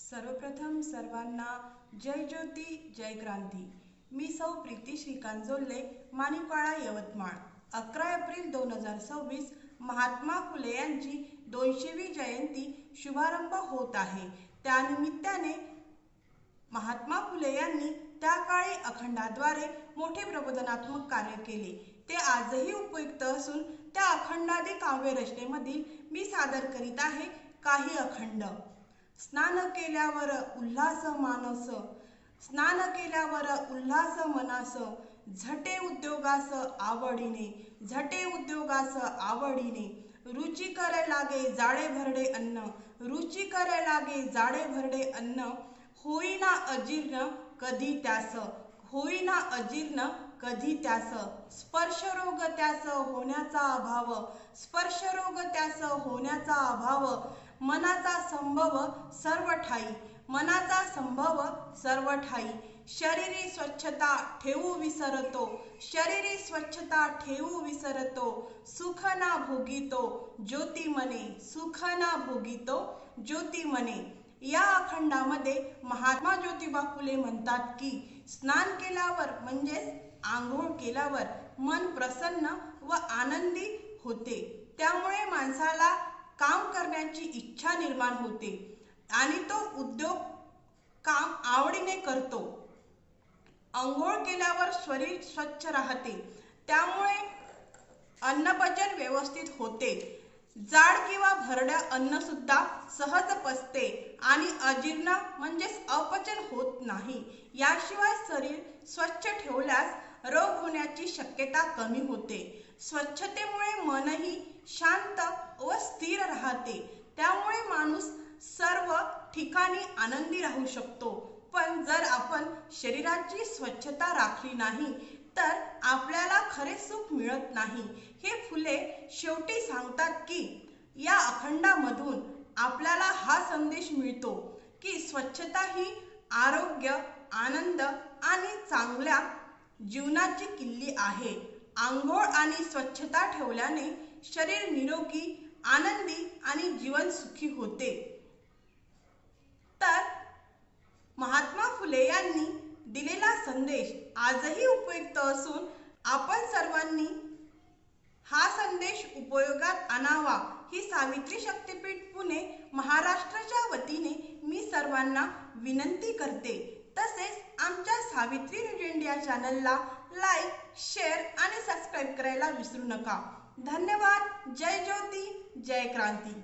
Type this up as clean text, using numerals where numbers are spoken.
सर्वप्रथम सर्वांना जय ज्योती जय क्रांती। मी सौ प्रीती श्रीकांत जोल्ले, माणिकवाडा, यवतमाळ। 11 एप्रिल 2026 महात्मा फुले यांची 200वी जयंती शुभारंभ होत आहे। त्यानिमित्ताने महात्मा फुले यांनी त्या काळी अखंडाद्वारे मोठे प्रबोधनात्मक कार्य केले, ते आजही उपयुक्त असून त्या अखंडादी काव्य रचनेमधील मी सादर करीत आहे काही अखंड। स्नान केल्यावर उल्हास मानस, स्नान केल्यावर उल्हास मनास, झटे उद्योगास आवडीने, झटे उद्योगास आवडीने, रुची करे लागे जाडे भरडे अन्न, रुची करे लागे जाडे भरडे अन्न, होईना अजीर्ण कधी त्यास, होईना अजीर्ण कधी त्यास, स्पर्शरोग त्यास होण्याचा अभाव, स्पर्शरोग त्यास होण्याचा अभाव, मनाचा संभव सर्व ठाई, मनाचा संभव सर्व ठाई, शरीरी स्वच्छता ठेवू विसरतो, शरीरी स्वच्छता ठेवू विसरतो, सुख ना भोगितो ज्योती मने, सुख ना भोगितो ज्योती मने। या अखंडामध्ये महात्मा ज्योतिबा फुले म्हणतात की स्नान केल्यावर म्हणजेच आंघोळ केल्यावर मन प्रसन्न व आनंदी होते, त्यामुळे माणसाला काम करण्याची इच्छा निर्माण होते आणि तो उद्योग काम आवडीने करतो। आंघोळ केल्यावर शरीर स्वच्छ राहते, त्यामुळे अन्नपचन व्यवस्थित होते, जाड किंवा भरड्या अन्न सुद्धा सहज पचते आणि अजीर्ण म्हणजेच अपचन होत नाही। याशिवाय शरीर स्वच्छ ठेवल्यास रोग होण्याची शक्यता कमी होते। स्वच्छतेमुळे मनही शांत व स्थिर राहते, त्यामुळे माणूस सर्व ठिकाणी आनंदी राहू शकतो। पण जर आपण शरीराची स्वच्छता राखली नाही तर आपल्याला खरे सुख मिळत नाही, हे फुले शेवटी सांगतात की या अखंडामधून आपल्याला हा संदेश मिळतो की स्वच्छता ही आरोग्य, आनंद आणि चांगल्या जीवनाची किल्ली आहे। आंघोळ आणि स्वच्छता ठेवल्याने शरीर निरोगी, आनंदी आणि जीवन सुखी होते। तर महात्मा फुले यांनी दिलेला संदेश आजही उपयुक्त असून आपण सर्वांनी हा संदेश उपयोगात आणावा ही सावित्री शक्तीपीठ पुणे महाराष्ट्राच्या वतीने मी सर्वांना विनंती करते। तसेच आमच्या सावित्री न्यूज इंडिया चॅनलला लाईक, शेअर आणि सबस्क्राईब करायला विसरू नका। धन्यवाद। जय ज्योती जय क्रांती।